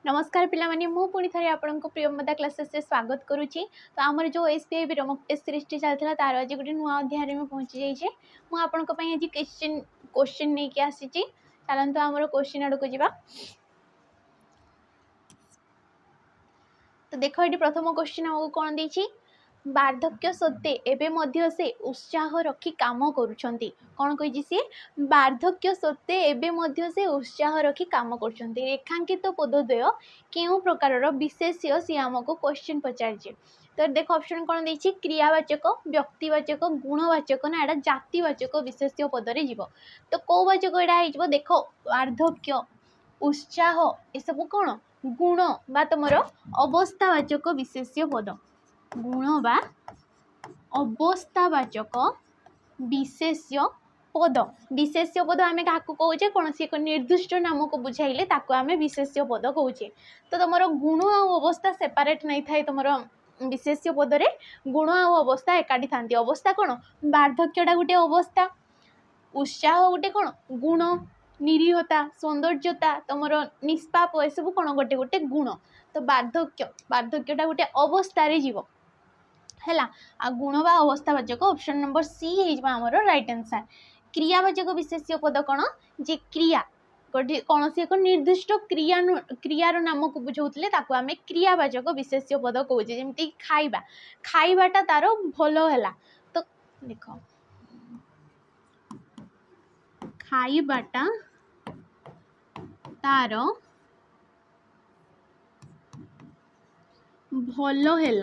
नमस्कार पिला माने मु पुणी थे आपण प्रियमदा क्लासेस से स्वागत करुच्ची। तो आमर जो एसबीआई मॉक टेस्ट सीरीज चलता तार आज गोटे नुआ अध्याय में पहुंची जाइए। मुझे आपण आज क्वेश्चन नहीं कि आसी चलते आमर क्वेश्चन आड़ को जा। तो देख ये प्रथम क्वेश्चन आमको कौन देछि वार्धक्य सत्वे एबे मध्य से उत्साह रखी काम करुछंती। कौन कही सी वार्धक्य सत्वे एबे मध्य से उत्साह रखी काम करुछंती। रेखांकित पदद्वय केउ प्रकार विशेष्य सी आमको क्वेश्चन पचार। तो देख ऑप्शन कौन देछि क्रियावाचक व्यक्तिवाचक गुणवाचक ना एटा जातिवाचक विशेष्य पदरे जीव। तो कौ वाचक एटा हो देख वार्धक्य उत्साह ये सब कौन गुण बा तुम अवस्थावाचक विशेष्य पद गुण बा अवस्थावाचक विशेष्य पद आम क्या कहे कौन सी एक निर्दिष्ट नाम को बुझाइले ताको आम विशेष्य पद कहे। तो तुम गुण आ अवस्था सेपारेट नहीं थाए तुम विशेष्य पदरे गुण आ अवस्था एकाठी था। अवस्था कौन वार्धक्यटा गोटे अवस्था उत्साह गोटे कौन गुण निरीहता सौंदर्यता तुम निष्पाप ये सब कौन गोटे गोटे गुण। तो वार्धक्यटा गोटे अवस्था जीव है आ गुण बा अवस्थावाचक ऑप्शन नंबर सी होमर राइट आंसर। क्रियावाचक विशेष्य पद कौन जे क्रिया कौन सी एक निर्दिष्ट क्रियार नाम को बुझाऊे आम क्रियावाचक विशेष्य पद कहे जमी खाइबा खाइबाटा तार भल है। तो देख खाइबाटा तार भल है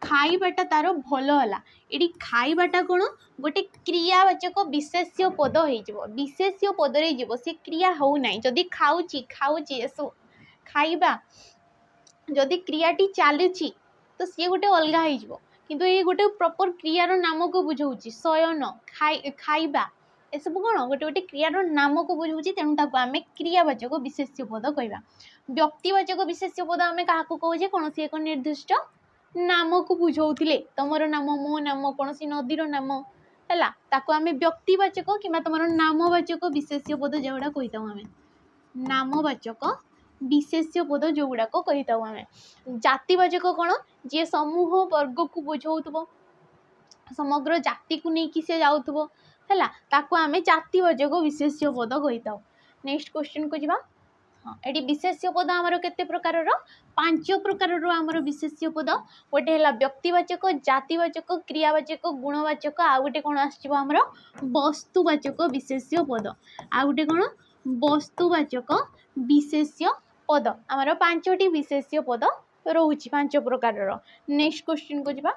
खाइबाटा तार भल है। ये खाइबाटा कौन गोटे क्रियावाचक विशेष्य पद हो विशेष्य पदरे जीव सी क्रिया हो ना जदि खाऊची खाऊची खाइबा जदि क्रियाटी चलुची तो सी गोटे अलग हो किंतु ये गोटे प्रॉपर क्रियार नाम को बुझाऊँगी शयन खाइबा ये सब कौन गोटे गोटे क्रियार नाम को बुझाऊँगी तेणु ताको आम क्रियावाचक विशेष्य पद कहवा। व्यक्तिवाचक विशेष्य पद आम क्या कहे कौन सी एक निर्दिष्ट नाम को बुझाऊे तुम नाम मो नाम कौन सी नदीर नाम है ताको आम व्यक्तिवाचक कि तुम नामवाचक विशेष्य पद जोड़ा कही था आम नामवाचक विशेष्य पद जो गुड़ाक कही था आम। जातिवाचक कौन जी समूह वर्ग को बुझाऊ समग्र जाति को लेकिन सी जाऊब है ताको आम जातिवाचक विशेष्य पद कही था। नेक्स्ट क्वेश्चन को जा। हाँ ये विशेष्य पद आमर केते प्रकार 5 प्रकार आमर विशेष्य पद गोटे है व्यक्तिवाचक जातिवाचक क्रियावाचक गुणवाचक आ गोटे कौन आमर वस्तुवाचक विशेष्य पद आ गोटे कौन वस्तुवाचक विशेष्य पद आमर 5टी विशेष्य पद रोचे 5 प्रकार। नेक्स्ट क्वेश्चन को जा।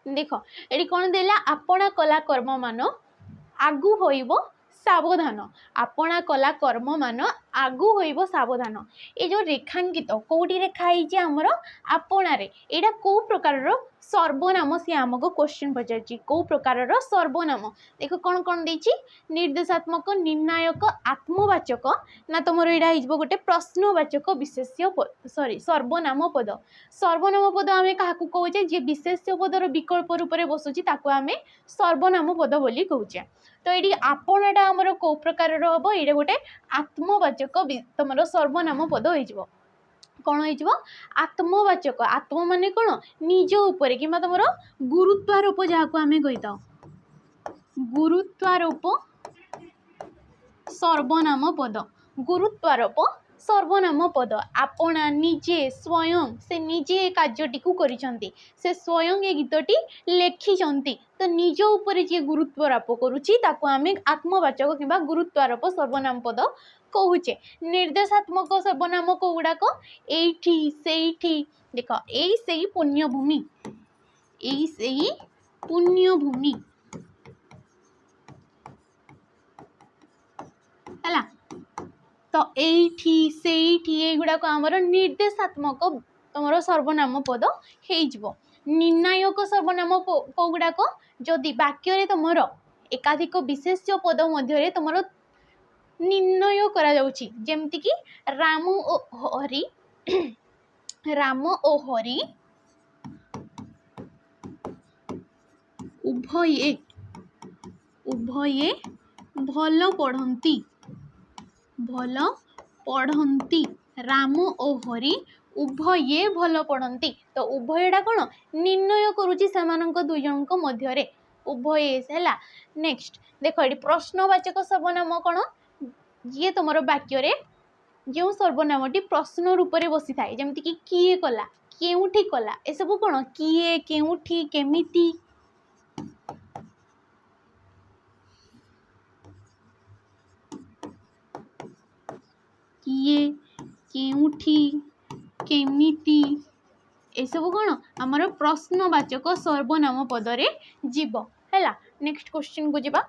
देख ये कौन देला आपणा कला कर्म मान आगु होइबो सावधान आपणा कला कर्म मान आगु होइबो सावधान। ये जो रेखांकित कौटी रेखाई आमर आपणारे एटा कौ प्रकार सर्वनाम सी आमको क्वेश्चन पचार कौ प्रकार सर्वनाम। देख कौन कौन देछि निर्देशात्मक निर्णायक आत्मवाचक ना तुम यहाँ गोटे प्रश्नवाचक विशेष्य सॉरी सर्वनाम पद। सर्वनाम पद आम क्या कहे जी विशेष्य पदर विकल्प रूप में बसुची ताको आम सर्वनाम पद बोली कहचे। तो ये आपणाटा आमर कौ प्रकार हम ये गोटे आत्मवाचक तुम सर्वनाम पद हो कौन हो आत्मवाचक आत्म माने कौन निज उपरे कि तुम गुरुत्वारोप जहाँ को आम कही था गुरुत्वारोप सर्वनाम पद गुरुत्वारोप सर्वनाम पद आपणा निजे स्वयं से निजे कार्यटी को करिसंती से स्वयं ये गीतटी लेखिसंती। तो निज उपरे जी गुरुत्वारोप करुची ताको आम आत्मवाचक किंबा गुरुत्वारोप सर्वनाम पद कहूचे। निर्देशात्मक सर्वनाम को गुड़ाक एठी सेठी देख एई सेई पुण्यभूमि एई सेई पुण्यभूमि है। तो एठी सेठी ये गुड़ाक आमर निर्देशात्मक तुम सर्वनाम पद हो। निर्णायक सर्वनाम को गुड़ाक जदि वाक्य तुम एकाधिक विशेष्य पद मध्य तुम निर्णय करा जाउची जेमती कि राम ओ हरि उभये भल पढ़ती भल पढ़ती राम और हरि उभये भल पढ़ती तो उभयटा कौन निर्णय करुच्ची सेमानंक दुई जनक मध्य उभये है नेक्स्ट देख ये प्रश्नवाचक सर्वनाम कौन ये तुम वाक्य जो सर्वनामटी प्रश्न रूप में बसी थाए जमती कि किए कला केउठी कला ए सब कौन किए केउठी केमिति किए केउठी केमिति ए सब कौन आमर प्रश्नवाचक सर्वनाम पदरे जीव है नेक्स्ट क्वेश्चन को जीवा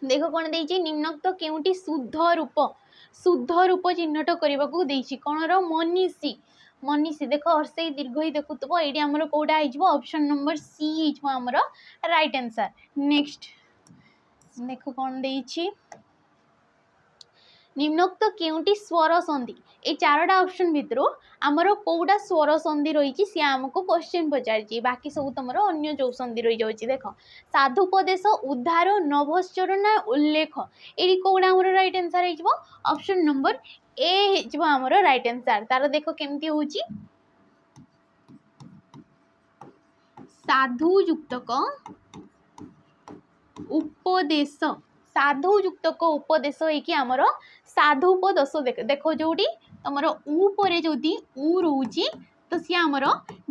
देख कौन देछि निम्नोक्त केउटी शुद्ध रूप चिन्हट करने को देछि कौन रो मनीषी मनीषी देख हर्षई दीर्घ ही देखुव ये आमर कौटा हो ऑप्शन नंबर सी होमर राइट आंसर नेक्स्ट देख कौन देछि निम्नोक्त केउटी स्वर संधि ये चारोटा ऑप्शन भितर आमर कौटा स्वर संधि रही सी आमको क्वेश्चन पचार बाकी सब तुम अन्य जो संधि रही जाऊँगी देख साधुपदेश उद्धार नभश्चर ना उल्लेख ये कौटा आमर राइट आंसर हो ऑप्शन नंबर ए आमर राइट आंसर तार देख केमती हूँ साधु युक्तक उपदेश साधु युक्तक उपदेश होगी आमर साधुपदेश देख जो तुम उ पर जदि उ रोची तो सी आमर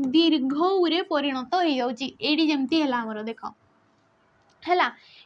दीर्घ उरे परिणत हो जाऊँगी जमती है देख है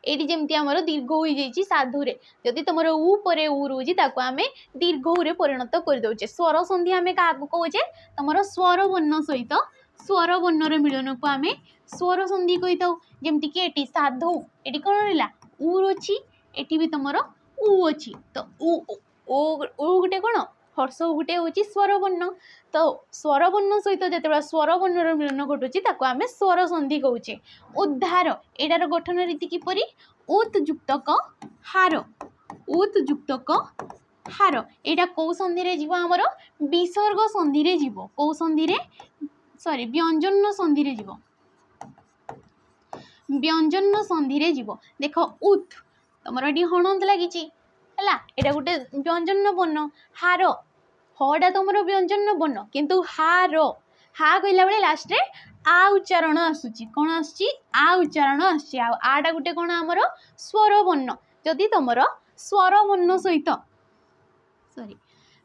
ये जमती आमर दीर्घ हो जाइए साधुरे जदि तुम उ पर उ रोची आम दीर्घ उरे परिणत कर दौचे स्वर संधि आम क्या कहे तुम स्वर वर्ण सहित स्वर वर्णर मिलन को आम स्वर संधि कही था जमती कि ये साधु ये कौन रहा उ रोची ये भी तुम उ अच्छी तो उ गोटे कौन हर्ष गोटे हूँ स्वर वर्ण तो स्वर वर्ण सहित जो स्वर वर्णर मिलन घटुची आम स्वर संधि कहे उद्धार एटार गठन रीति किपरि उत युक्तक हार उत युक्तक हार यहाँ कौ संधि जीव आमर विसर्ग संधि रे जीव कौ संधि रे सॉरी व्यंजन संधि रे जीव व्यंजन संधि रे जीव देख उत तुम ये हणंत लगी है यहाँ गोटे व्यंजन वर्ण हार हटा तुम व्यंजन वर्ण किंतु हार हा कहला बेले लास्ट रे आ उच्चारण आसूची कौन आसूची आ उच्चारण आसूची आटा गोटे कौन आमर स्वर वर्ण जदि तुम स्वर वर्ण सहित सॉरी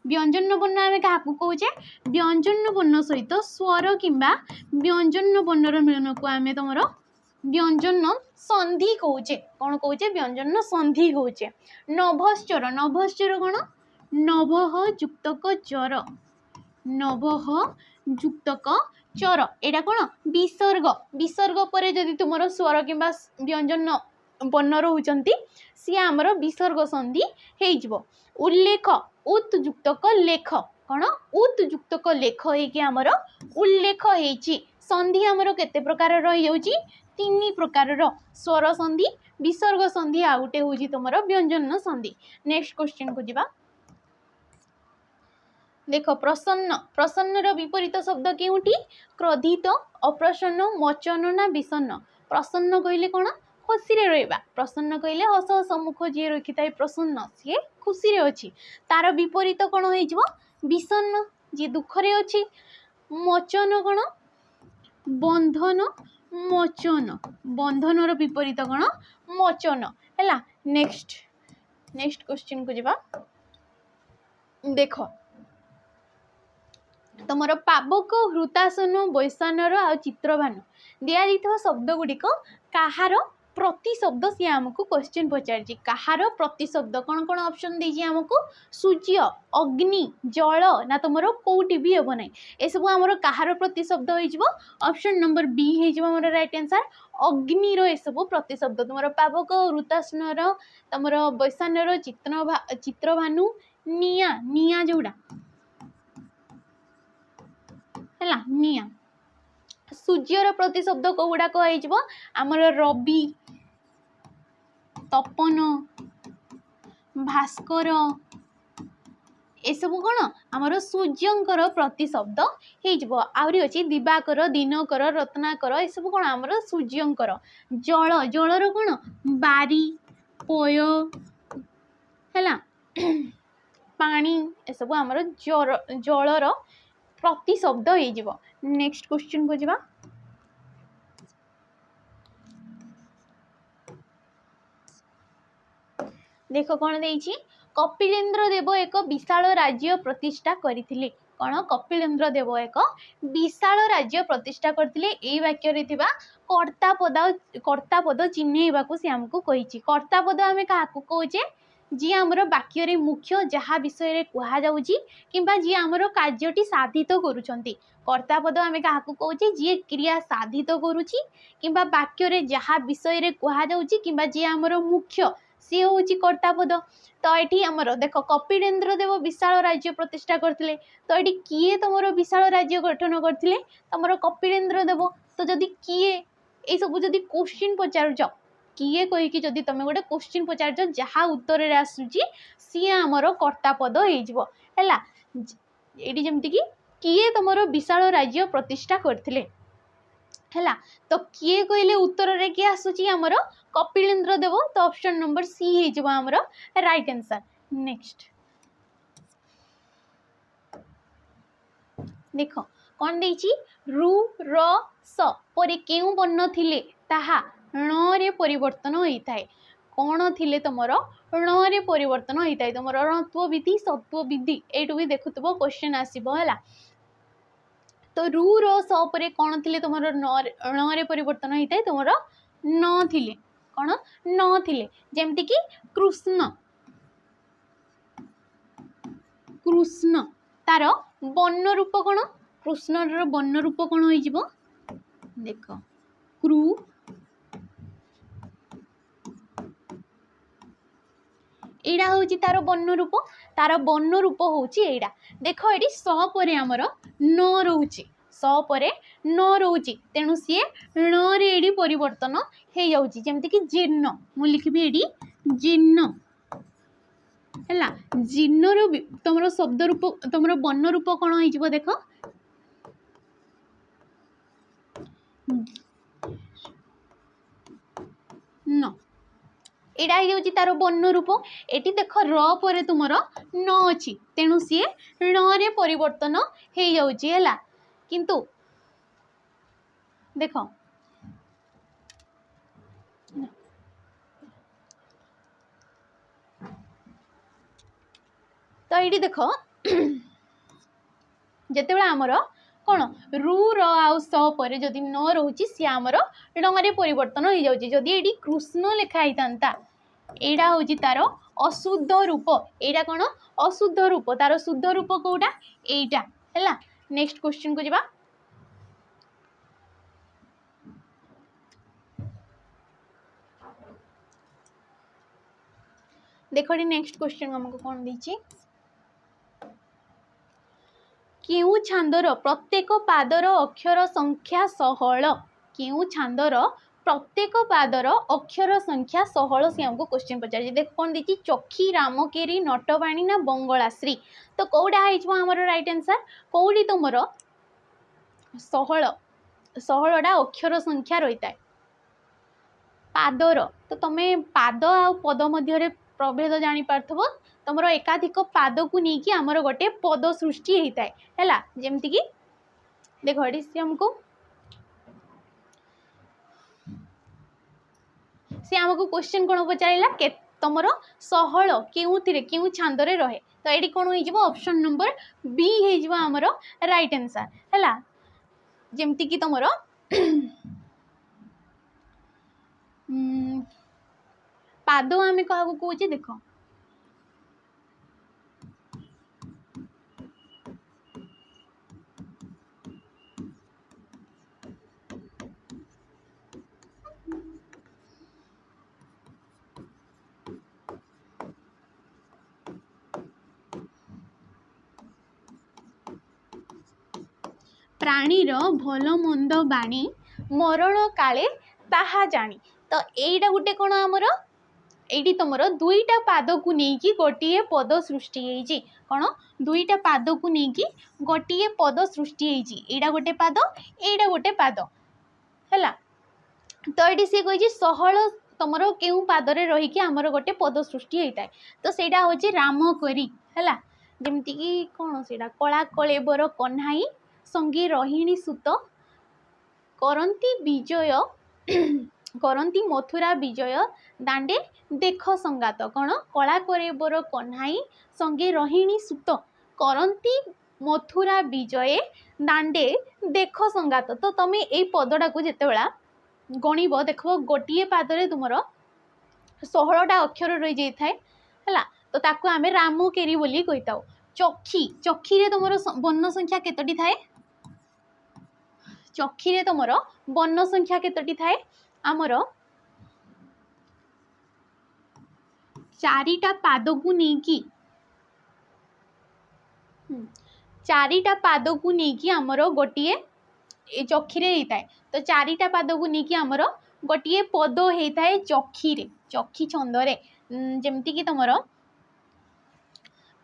व्यंजन वर्ण आम क्या कहे व्यंजन वर्ण सहित स्वर किंबा व्यंजन वर्णर मिलन को आम तुम व्यंजन संधि कहे कौन कहे व्यंजन संधि कहे नभश्चर नभश्चर कौन नभः युक्तक चर नभः युक्तक चर एटा कौन विसर्ग विसर्ग पर जदि तुम स्वर किंबा व्यंजन वर्ण रोचंती सी आमर विसर्ग संधि हो उल्लेख उत युक्तक लेख कौन उत युक्तक लेख होगी आमर उल्लेख होती संधि आमर केते प्रकार रही जाउची तीन प्रकार स्वर संधि विसर्ग संधि आ गोटे हूँ तुम व्यंजन संधि नेक्स्ट क्वेश्चन को जीवा देख प्रसन्न प्रसन्नर विपरीत शब्द केउठी क्रोधित अप्रसन्न मचन ना विषन्न प्रसन्न कहले कौन खुशी रे रहिबा प्रसन्न कहले हस हस मुख जी रखी था प्रसन्न सी खुशी रे अच्छी तार विपरीत कौन हो विषन्न जी दुख रे अच्छी मचन कौन बंधन मोचन बंधनर विपरीत कौन मोचन है नेक्स्ट नेक्स्ट क्वेश्चन को जीवा देख तुम पावक हृतासन वैशानर आ चित्रभानु दिया जाइथिबा शब्द गुड़िक कहार प्रति शब्द सी आमको क्वेश्चन पचार कहार प्रति शब्द कौन कौन ऑप्शन देछि आमको सूर्य अग्नि जल ना तुम कौटी भी हे ना ये सब आमर कहार प्रति शब्द हो ऑप्शन नंबर बी हो राइट आंसर अग्नि रो सब प्रति शब्द तुम पावक हृतासनर तुम वैशानर चित्रभानु निया निया जोड़ा है निया सूर्यर प्रति शब्द कौगुड़ाक आमर रवि तपन भास्कर एसबू कौन आमर सूर्यंकर प्रतिशब्द हो आहरी अच्छी दिवाकर दिनकर रत्नाकर एसबू कौन आमर सूर्यंकर जल जलर कौन बारी पय है पानी एसबू आमर जलर प्रतिशब्द हो। नेक्स्ट क्वेश्चन को जावा। देख कौन देइछि कपिलेन्द्र देव एक विशाल राज्य प्रतिष्ठा करथिले कौन कपिलेन्द्र देव एक विशाल राज्य प्रतिष्ठा करथिले एई वाक्य रे थिबा कर्तापद चिन्हैबाकू से हमको कहिछि। कर्तापद आमे काहाकू कहूचे जी आमर वाक्य रे मुख्य जहाँ विषय रे कुहा जाउछि किंबा जी आमर कार्यटी साधित करूछंती। कर्तापद आमे काहाकू कहूचे जी क्रिया साधित करूछि किंबा वाक्य रे जहाँ विषय रे कुहा जाउछि किंबा जी आमर मुख्य सी हूँ कर्तापद। तो ये आमर देख कपिलेन्द्र देव विशाल राज्य प्रतिष्ठा करथिले तो ये किए तुम विशाल राज्य गठन करथिले तुम कपिलेन्द्र देव। तो जदि किए ये सब जदि क्वेश्चन पचारुच किए कहीकि जदि तुम गोटे क्वेश्चन पचारुच जहाँ उत्तर रे आसुची सी आमर कर्तापद हो ये जमती कि किए तुम विशाल राज्य प्रतिष्ठा करथिले है। तो किए कहले उत्तर रे किए आसुची आमर कपिलेन्द्र देव। तो ऑप्शन नंबर सी हो आमर राइट आंसर। नेक्स्ट देख कौन देछि रु र स परे केउ वर्ण थिले ताहा ण रे परिवर्तन होइथाय कौन थिले तुमर ण रे परिवर्तन होइथाय तुमर णत्व विधि सत्व विधि एटू भी देखुतबो क्वेश्चन आसीबो हैला। तो रु रो स परे कौन थिले तुमर ण रे परिवर्तन होइथाय तुमर न थिले कौन न थिले जेमति कि कृष्ण कृष्ण तार वर्ण रूप कौन कृष्ण वर्ण रूप कौन हो देख कृ एडा हूँ तार वर्ण रूप हूँ एडा देख ये स परे आमर न रोचे स परे न रोचे तेणु सी ण रे परिवर्तन हो जाऊँगी जमती कि जीर्ण मु लिखी एडी जीर्ण है जीर्ण तुम शब्द रूप तुम वर्ण रूप कौन हो देख न एडा हो तार वर्ण रूप एटी देख र परे तुमर न अच्छी तेणु सी ण रे परिवर्तन हो जाऊँगी है किंतु देख तो ये देख जिते बड़ा आमर कौन रु र आउ स पर जदि न रोचे सी आमर रे परिवर्तन हो जाऊँगी जदि ये कृष्ण लिखाई था एडा हूँ तार अशुद्ध रूप एडा कौन अशुद्ध रूप तार शुद्ध रूप कौटा एटा है। नेक्स्ट क्वेश्चन को जावा। देखो नेक्स्ट क्वेश्चन हमको कौन दीची केउ छांदर प्रत्येक पादर अक्षर संख्या 16 केउ छांदर प्रत्येक पादर अक्षर संख्या 16 से हमको क्वेश्चन पचार देख कौन देखिए चक्षी रामकेरी नटवाणी ना बंगलाश्री। तो कौटा हमर राइट आंसर कौटी तुम 16टा अक्षर संख्या रही है पादर। तो तुम्हें पाद आ पद मध्य प्रभेद जानी पार्थबो तुमर एकाधिक पाद को लेकिन आमर गोटे पद सृष्टि होता है जमती कि देख हमको सी आमको क्वेश्चन कौन पचारा के तुम 16 केउ छांदरे रहे। तो ये कौन हो ऑप्शन नंबर बी हो आमर राइट आंसर है जमती कि तुम पाद आम क्या कहे देख प्राणीर भल मंद बाणी मरण काले ताहा जानी। तो यहीटा गोटे कौन आमर एटी तुम दुईटा पाद को लेकिन गोटे पद सृष्टि कौन दुईटा पाद को लेकिन गोटे पद सृष्टि एटा गोटे पाद एटा गोटे पाद है। तो ये सी कही सहल तुम क्यों पादरे रहीकि आमर गोटे पद सृष्टि होता है तो सेटा हूँ राम करी है जमती कि कौन से कला कलेबर कन्हाई संगे रोहिणी सुत करंती विजय करंती मथुरा विजय दांडे देख संगात कौन कला कलेबर कन्हाई संगे रोहिणी सुत करंती मथुरा विजय दांडे देख संगात। तो तुम ये पदटा को जिते बड़ा गणिब देख गोटे पादरे तुमर 16टा अक्षर रही जाए है तो ताको आमे राम केरी बोली कही था। चक्षी चक्षी रे तुमर वर्ण संख्या केतोटी थाए चक्षी रे तुमर वर्ण संख्या केतोटी थाए आमर 4टा पाद को नेकी 4टा पाद को नेकी आमर गोटे चक्षी रे होता है तो 4टा पाद को नेकी आमर गोटे पद होता है चक्षी रे चक्षी छंदरे जमती कि तुमर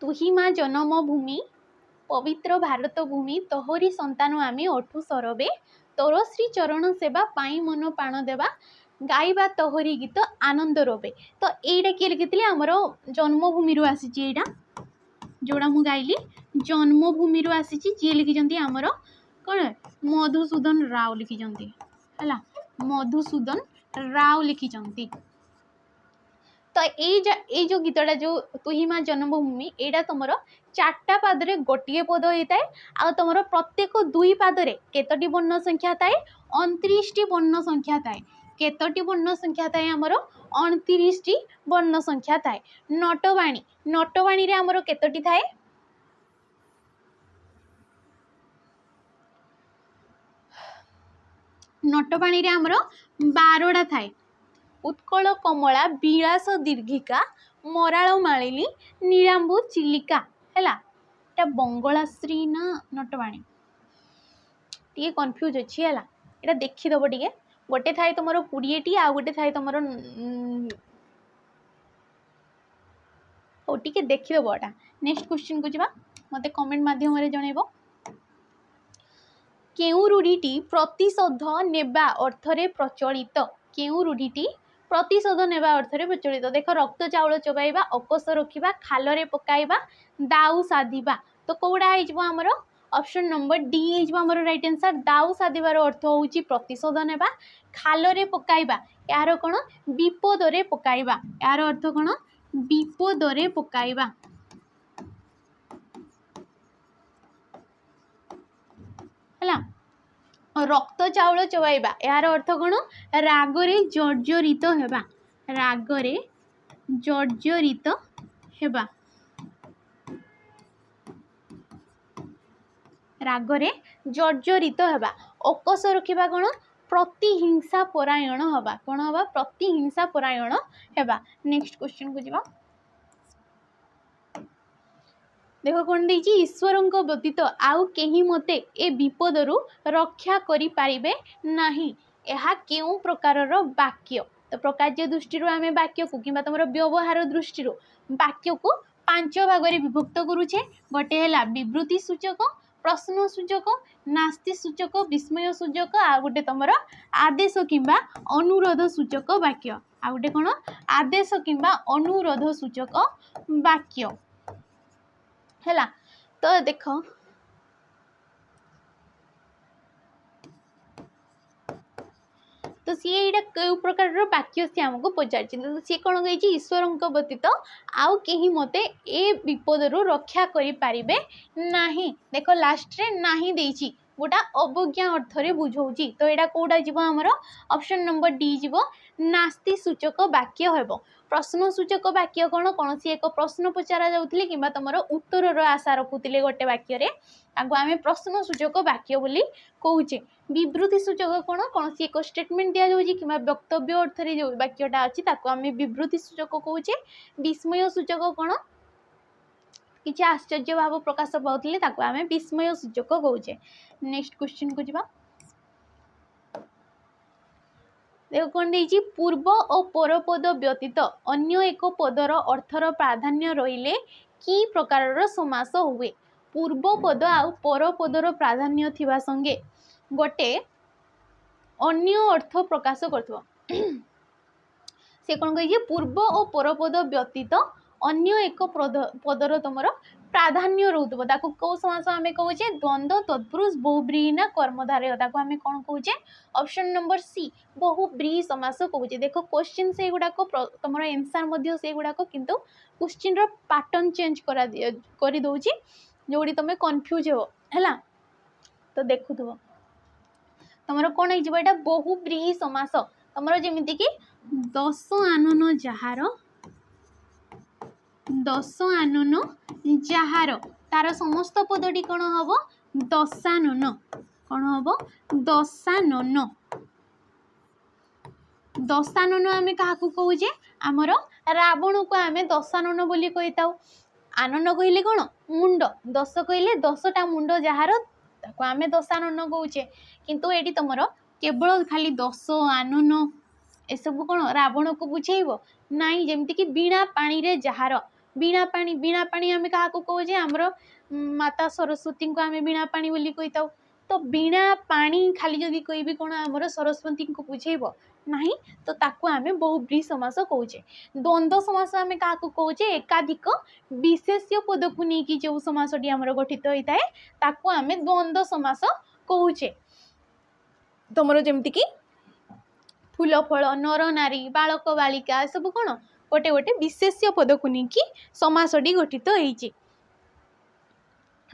तुही माँ जन्म भूमि पवित्र भारत भूमि तोहरी संतान आमी अठु सरबे तोर श्री चरण सेवा पाई मन प्राण देवा गाइबा तोहरी गीत आनंद रोबे। तो यहीटा किए लिखी आमर जन्मभूमि आसी जोड़ा मु गाइली जन्मभूमि आसी जी लिखिं आमर कौन मधुसूदन राव लिखिं है मधुसूदन राव लिखिं। तो ये जो गीतटा जो तुही माँ जन्मभूमि एटा तुम 4टा पादरे गोटे पद होता है आ तुम प्रत्येक 2 पादरे केतोटी वर्ण संख्या थाए 29टी वर्ण संख्या थाए केतोटी वर्ण संख्या थाए आमर 29टी वर्ण संख्या थाए। नटवाणी नटवाणी रे आमर केतोटी थाए नटवाणी रे आमर 12टा थाए। उत्कल कमला विलास दीर्घिका मराल मालिनी नीलांबू चिलिका है बंगलाश्री ना नटवाणी टे कन्फ्यूज अच्छी है यहाँ देखीदब टे गोटे थाए तुम 20टी आ गोटे थाए तुम टे देखीदब एटा। नेक्स्ट क्वेश्चन को जावा मते कमेंट माध्यम जनइब केउ रूढ़ीटी प्रतिशोध नेबा अर्थरे प्रचलित केउ रूढ़ीटी प्रतिशोध नेबा अर्थरे प्रचलित देख रक्त चाउल चबाइबा अकस रखिबा खालरे पकाइबा दाउ साधिबा तो कौड़ा होमर ऑप्शन नंबर डी होमर राइट आंसर दाउ साधिबार अर्थ होउची प्रतिशोध नेबा खालरे पकाइबा यार कौन विपदरे पकाइबा यार अर्थ कौन विपदरे पकाइबा है। रक्त चाउल चबाइबा यार अर्थ कौन रागरे जर्जरित हेबा रागरे जर्जरित हेबा रागरे जर्जरित हेबा। अकस रखिबा कौन प्रतिहिंसा परायण हवा कौन हवा प्रतिहिंसा परायण हेबा। नेक्स्ट क्वेश्चन को जीवा देख कौन देछि ईश्वरंक व्यतीत आउ केही मते ए विपदरु रक्षा करि पारिबे नाही एहा केउ प्रकारर वाक्य। तो प्रकार्य दृष्टि आमे वाक्य को किंबा तुम व्यवहार दृष्टि वाक्य को 5 भाग में विभक्त करुचे गोटे है विवृत्ति सूचक प्रश्न सूचक नास्ति सूचक विस्मय सूचक आ गोटे तुम आदेश किंबा अनुरोध सूचक वाक्य आ गोटे कौन आदेश किंबा अनुरोध सूचक वाक्य है। तो देख तो सी यहाँ कौ प्रकार वाक्य सी आमको पचार तो सी कौन कही ईश्वर व्यतीत आउ कहीं मते ए विपदरु रक्षा करि पारिबे नाही देख लास्ट रे नाही देछि गोटा अवज्ञा अर्थरे बुझौछि तो यहाँ कौटा जीव आमर ऑप्शन नंबर डी जीव नास्ति सूचक वाक्य हेबो। प्रश्न सूचक वाक्य कौन कौन सी एक प्रश्न पचारा जाउथिले किंबा तुमर उत्तर आशा रखुथिले गोटे वाक्य रे ताको आमे प्रश्न सूचक वाक्य बोली कहूचे। विवृत्ति सूचक कौन कौन सी एक स्टेटमेंट दिया जाउछि किंबा वक्तव्य अर्थरे जो वाक्यटा अछि ताको आमे विवृत्ति सूचक कहूचे। विस्मय सूचक कौन किछि आश्चर्य भाव प्रकाश पाउथिले ताको आमे विस्मय सूचक कहूचे। नेक्स्ट क्वेश्चन को जिबा देख कौन देइछि पूर्व और परपद व्यतीत अन्य एक पदर अर्थर प्राधान्य रहिले की प्रकार समास हुए पूर्व पद आउ परपदर प्राधान्य थिबा संगे गोटे अन्य अर्थ प्रकाश करथबो से कौन कही पूर्व और परपद व्यतीत अन्य एक पदर तुमर प्राधान्य रोथबो ताको को समास आमे कहूचे द्वंद्व तत्पुरुष बहुब्रीहि ना कर्मधारय ताको आमे कोन कहूचे ऑप्शन नंबर सी बहुब्रीहि समास कहूचे देखो क्वेश्चन से गुडा को तुमर आंसर मध्ये से गुडा को किंतु क्वेश्चन रो पैटर्न चेंज करी दोची जोडी तमे कंफ्यूज हो हैला तो देखुथबो तुमर कोन हे जिवो एटा बहुब्रीहि समास तुमर जेमिति कि 10 आनन जाहार तार समस्त पदटी कौन हम दशानन कौन हम दशानन आम क्या कहे आमर रावण को आम दशानन बोली कही था आनन कहले कौन मुंड 10 कहले 10टा मुंड जार आम दशानन कहे किंतु ये तुमर केवल खाली 10 आनन एसबू कौन रावण को बुझेब नाई जमती कि बीणा पानी रे जहार बीणा पानी आम क्या कहे आमर माता सरस्वती को आम बीणा पानी बोली कही था तो बीणा पानी खाली जदि कहबी कौन आमर सरस्वती को बुझेब नहीं तो ताकू आम बहुब्रीहि समास कहे द्वंद्व समास आम क्या कहे एकाधिक विशेष्य पद को लेकिन जो समासटी आमर गठित होता है ताकू आम द्वंद्व समास कहे तुमर जमती कि फूल फल नर नारी बालक बालिका सब कौन गोटे गोटे विशेष्य पद को लेकिन समासटी गठित होती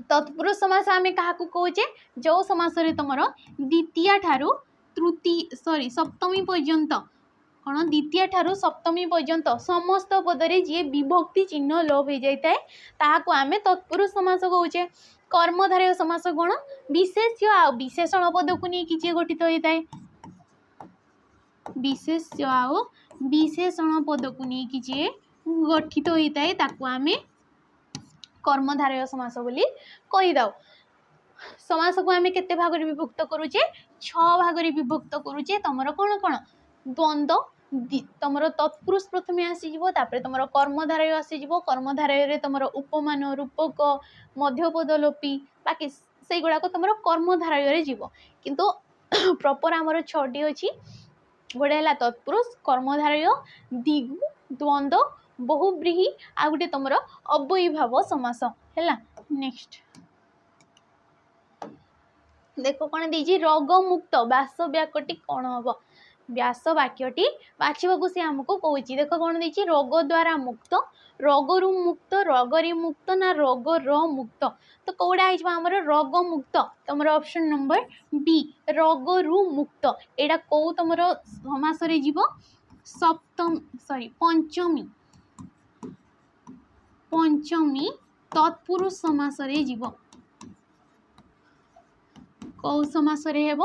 तत्पुरुष समास आम क्या कहे जो समास तुम द्वितीय ठारू तृतीय सप्तमी पर्यंत कौन द्वितीय ठारू सप्तमी पर्यंत समस्त पदरे जी विभक्ति चिन्ह लोप हो जाए ताकू आम तत्पुरुष समास कहे कर्मधारय समास कौन विशेष्य आ विशेषण पद को लेकिन जी गठित होता है विशेष्य आउ विशेषण पद को लेकिन जी गठित होता है ताकू आम कर्मधारय समास बोली कहीदे समास को आम केते भाग विभक्त करुचे 6 भाग विभक्त करुचे तुमर कौन कौन द्वंद्व तुमर तत्पुरुष प्रथम आसीज तुम कर्मधारय आसीज कर्मधारय तुम उपमान रूपक मध्यपद लोपी बाकी से गुड़ाक तुम कर्मधारय जीव किंतु प्रॉपर आमर 6टी अच्छी गोटे है तत्पुरुष कर्मधारय दिगु द्वंद्व बहुब्रीहि आ गोटे तुम अव्ययीभाव समास है नेक्स्ट देख कौन दीजिए रोग मुक्त व्यास वाक्यटी कौन हम व्यास वाक्यटी बाछा सी आमको कौन देख कौन दीजिए रोग द्वारा मुक्त रोगरु मुक्त रोगरी मुक्त ना रोग मुक्त तो कौड़ा आमर रोग मुक्त तुम ऑप्शन नंबर बी रोगरु मुक्त एटा कौ तुम समास जीव सप्तम पंचमी तत्पुरुष समास जीव कौ समास हेब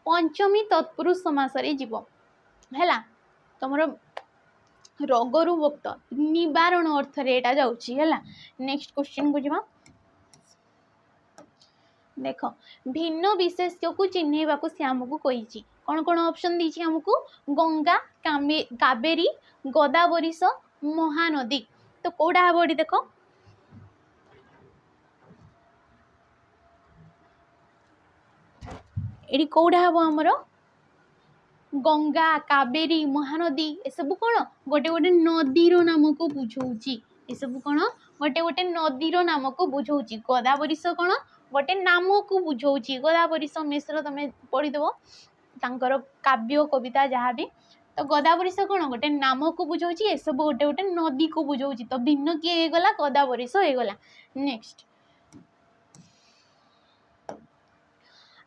पंचमी तत्पुरुष समास जीव है तुम रोगरु मुक्त निवारण अर्थ एटा जाउछि है नेक्स्ट क्वेश्चन को जीवा देख भिन्न विशेष्य को चिन्हवा से आमको कही कौन कौन ऑप्शन दीची हमको गंगा कावेरी गोदावरीश महानदी तो कौटा हम ये देख ये कौटा हम आमर गंगा कावेरी महानदी ये सब कौन गोटे गोटे नदीर नाम को बुझाऊँगी ये सब कौन गोटे गोटे नदीर नाम को बुझाऊँगी गोदावरीश कौन गोटे नाम को बुझाऊँगी गोदावरीश मिश्र तुम पढ़ीदेव तांकर काव्य कविता जहाँ भी तो गोदावरीश कौन गोटे नाम को बुझाऊँगी ये सब गोटे गोटे नदी को बुझाऊँगी तो भिन्न किए होगला गोदावरीश होगला नेक्स्ट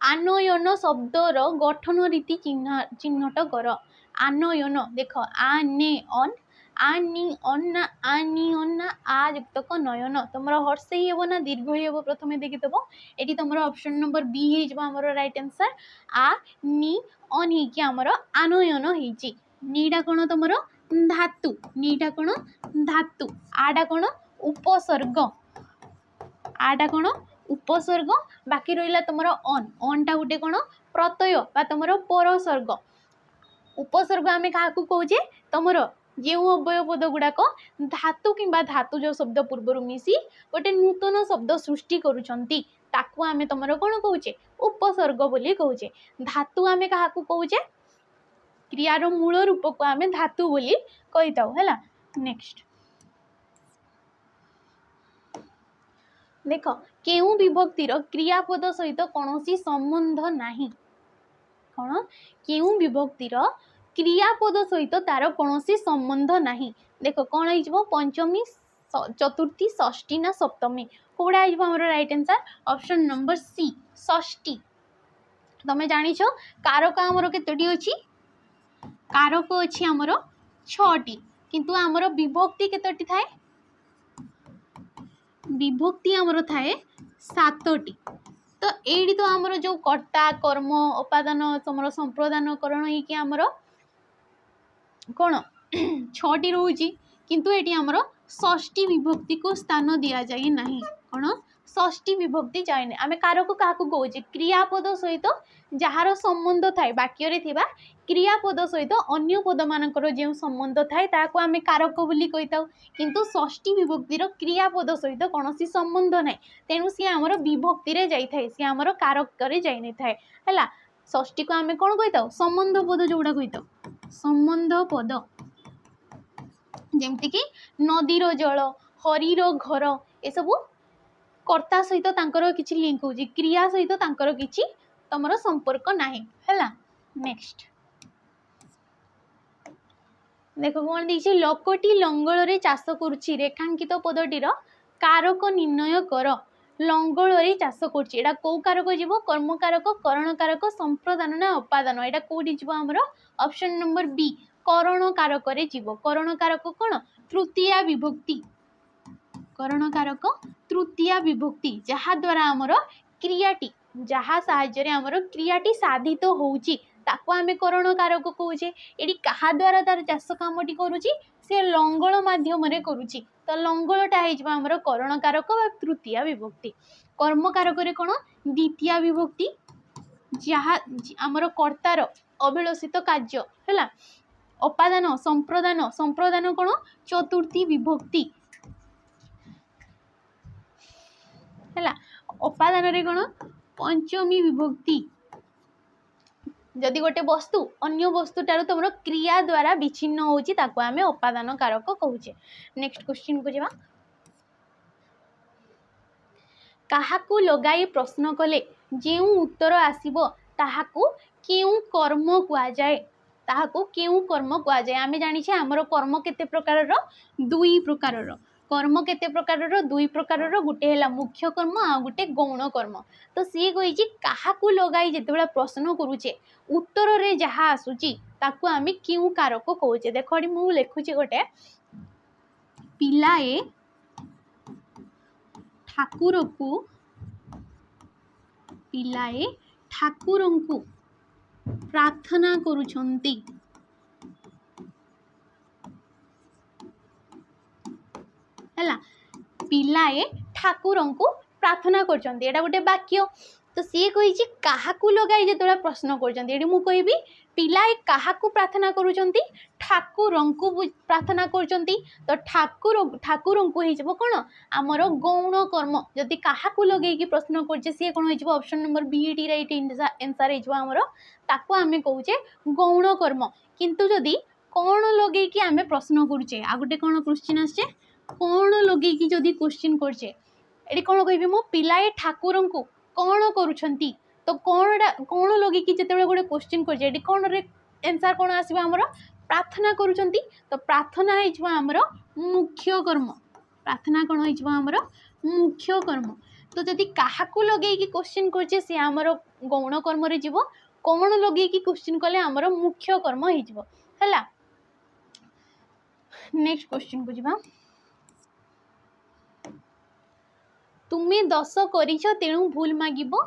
आनयन शब्दर गठन रीति चिन्हट कर आनयन देख आने अन आनी अन ना आनी अन ना आ युक्तक नयन तुम हर्षई हेब ना दीर्घ हेब प्रथम देखीदेव ये तुम ऑप्शन नंबर बी होमर राइट आंसर आ नी अन होमर आनयन होती नीटा कौन तुम धातु नीटा कौन धातु आटा कौन उपसर्ग आटा कौन उपसर्ग बाकी रहा तुम अन अनटा गोटे कौन प्रत्यय बा तुम परसर्ग उपसर्ग आम क्या कौचे तुमर जो अव्यय पद गुड़ाक धातु किंबा धातुज शब्द पूर्वर मिसी गोटे नूतन शब्द सृष्टि करुचंती ताकू आमे तुमर कौन कौचे उपसर्ग बोली कौचे। धातु आमे क्या कौचे क्रियार मूल रूप को आमे धातु बोली कही था है। नेक्स्ट देख केउ विभक्तिर क्रियापद सहित कौन संबंध नहीं कौन केउ विभक्तिर क्रियापद सहित तार कौन संबंध नहीं। देख कौन हो पंचमी चतुर्थी षष्ठी ना सप्तमी कौड़ा हो right answer option number C षष्ठी। तमें जानी कारक आमर केतोटी अच्छी कारक अच्छी आमर 6टी किंतु आमर विभक्ति केतोटी थाए विभक्ति आमर थाए 7टी। तो एडी तो आमर जो कर्ता कर्म उपादान तुम संप्रदान करण ही आमर कौन 6टी रोची किंतु एटी आमर षष्ठी विभक्ति को स्थान दि जाए ना कौन षष्ठी विभक्ति जाए आम कारक क्या कौचे क्रियापद सहित जार संबंध थाए वाक्य थिबा क्रियापद सहित अन्य पद मानकर जो संबंध थाए ताको आम कारक बोली कही था किंतु षष्ठी विभक्तिर क्रियापद सहित कौन संबंध ना तेणु सी आमर विभक्ति रे जाई थाए सी आमर कारक रे जाई नै थाए हैला। षष्ठी को आम कौन कही था संबंध पद जोड़ा कही था संबंध पद जेमती कि नदीर जल हरीर घर ये सब कर्ता सहित तांकर किछि लिंक होची क्रिया सहित तांकर किछि तमरो संपर्क नाही हैला। नेक्स्ट देखो कौन देखिए लोकटी लंगल रे चाष करुछि रेखांकित पदटीर कारक निर्णय कर लंगल रे चाष करुछि एटा को कारक जीवो कर्म कारक करण कारक संप्रदान ना उपादान एटा कोडी जीवो हमर ऑप्शन नंबर बी करण कारक रे जीवो करण कारक कोन तृतीया विभक्ति करण कारक तृतीया विभक्ति जहा द्वारा हमर क्रियाटी जहा साहाय्य रे हमर क्रियाटी साधित होउची ताको आमे करण कारक कहूचे एडी कहा द्वारा तार चाष कामटी करूची से लंगल माध्यम रे करूची तो लंगलटा हे जबा हमर करण कारक बा तृतीया विभक्ति। कर्म कारक रे कोन द्वितीया विभक्ति जहा हमर कर्तार अभिलषित कार्य हैला उपादान संप्रदान संप्रदान कोन चतुर्थी विभक्ति हैला उपादान रे कोन पंचमी विभक्ति जदि गोटे वस्तु अन्य वस्तुटार तुम क्रिया द्वारा विच्छिन्न होची ताको आमे उपादान कारक कहूचे। नेक्स्ट क्वेश्चन को जेबा काहाकू लगाई प्रश्न कले जेउ उत्तर आसीबो ताहाकू केउ कर्म कुआ जाए ताहाकू केउ कर्म कुआ जाए आमे जानि छे हमर कर्म केते प्रकारर दुई प्रकारर कर्म केते प्रकारर दुई प्रकारर गुटे हैला मुख्य कर्म आ गुटे गौण कर्म तो सी कहिछि काहाकू लगाई जेतेबेला प्रश्न करूचे उत्तर रे जहा आसुची ताकू आमे केउ कारक कहूचे। देखो मु लिखुची गोटे पिलाए ठाकुरकू पिलाए ठाकुरंकू प्रार्थना करुछंती हैला पिलाए ठाकुरंकू प्रार्थना करछंती एटा गोटे वाक्य तो सी कहिछि काहाकू लगाई जेतोला प्रश्न करछंती एडी मु कहबी पिलाए काहाकू प्रार्थना करुछंती ठाकुरंकू प्रार्थना करछंती तो ठाकुरंकू हे जबो कोन हमर गौण कर्म जदि काहाकू लगेई कि प्रश्न करछे सी कोन हे जबो option number B D right answer हे जबो हमर ताकू आमे कहूचे गौण कर्म किंतु जदि कोन लगेई कि आमे प्रश्न करूचे आ गुटे कोन क्वेश्चन आछे कोन लगेई कि जदि क्वेश्चन करछे एडी कोन कहबी मो पिलाए ठाकुरंकू कोन करूछंती तो कोन लगेई कि जेतेबेले गोटे क्वेश्चन करछे एडी कोन रे आंसर कोन आसीबो हमर प्रार्थना करूछंती तो प्रार्थना हे जबो हमर मुख्य कर्म प्रार्थना कोन हे जबो हमर मुख्य कर्म तो जदि काहाकू लगेई कि क्वेश्चन करछे से हमर गौण कर्म रे जीवो कोन लगेई कि क्वेश्चन कले हमर मुख्य कर्म हे जीवो हैला। नेक्स्ट क्वेश्चन को जीवा तुम्हें 10 करिछ तेणु भूल मागिबो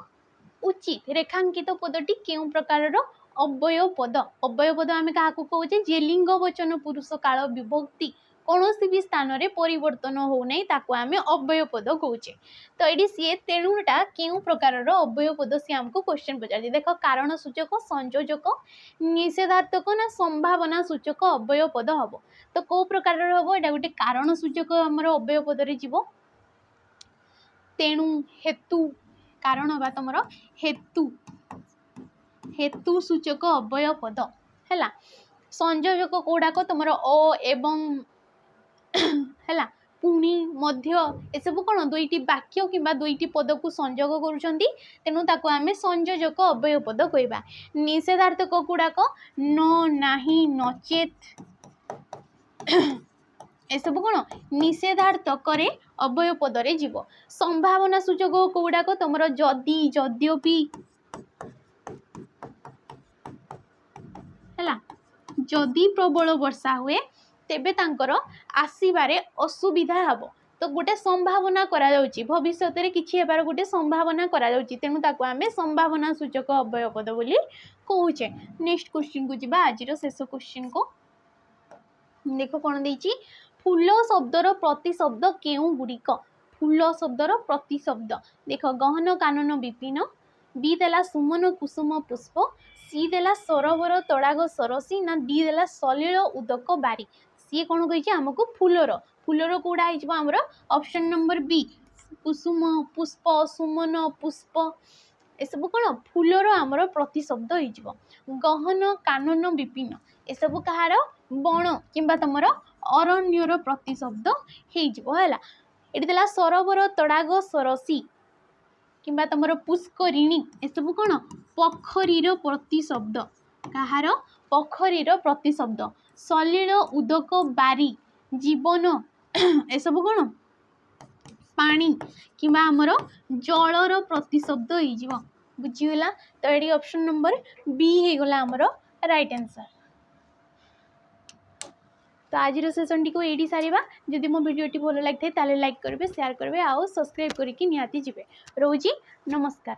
उचित रेखांकित पदटी केउ प्रकारर अव्यय पद आमे काहाकू कहूचे जे लिंग वचन पुरुष काल विभक्ति कौन भी स्थान रे परिवर्तन हो नहीं ताको आमे अव्यय पद कहूचे। तो ये सी तेणुटा क्यों प्रकार अव्यय पद सी आमको क्वेश्चन पचार देख कारण सूचक संयोजक निषेधार्थक ना संभावना सूचक अव्यय पद हम तो कौ प्रकार हम एटा गोटे कारण सूचक आमर अव्यय पद रे जीवो तेणु हेतु कारण हवा तुमर हेतु हेतु सूचक अव्यय पद है संयोजक कौड़ाक तुमर अ एवं है पुणी मध्य एसबू कौन दुईटी वाक्य कि दुईटी पद को संयोग करुँच तेणु ताको आमे संयोजक अव्यय पद कहवा। निषेधार्थक गुड़ाक न नाही नचेत एसबू कौन निषेधार्थक अव्यय पद रे जीव। संभावना सूचक कौड़ाक तुमर जदि जद्यपि है जदि प्रबल वर्षा हुए तेबे तांकर आसीबारे असुविधा हबो तो गोटे संभावना करा जाउची भविष्य रे किछि हेबार गोटे संभावना करा जाउची तेणु ताको आमे संभावना सूचक अव्यय पद बोली कहूचे। नेक्स्ट क्वेश्चन को जिबा आज रो शेष क्वेश्चन को देखो कोन देइची फूल शब्दर प्रतिशब्द केउ गुड़िक फूल शब्दर प्रतिशब्द देख गहन कानन विपिन बी देला सुमन कुसुम पुष्प सी देला सरोवर तड़ाग सरसी ना डी देला सलिल उदक बारी सी कौन कही आमको फूलर फूलर कौड़ा होमर ऑप्शन नंबर बी कुसुम पुष्प सुमन पुष्प एसबू कौन फूलर आमर प्रतिशब्द हो गहन कानन विपिन एसबू कहार बण किंबा तुमर अरण्यर प्रतिशब्द होगा। ये देला सरोवर तड़ाग सरसी किंबा तुमर पुष्करिणी एसबू कौन पोखरीर प्रतिशब्द कहार पोखरीर प्रतिशब्द सलिल उदक बारी जीवन एसबू कौन पानी किंबा आमर जलर प्रतिशब्द हो बुझीगला। तो ये ऑप्शन नंबर बी होगला आमर राइट आंसर। तो आज सेसन टी को ये सारिबा जदि मो वीडियो भल लगी था लाइक करेंगे शेयर करेंगे आउ सब्सक्राइब करके निहाती जिवे। रोजी नमस्कार।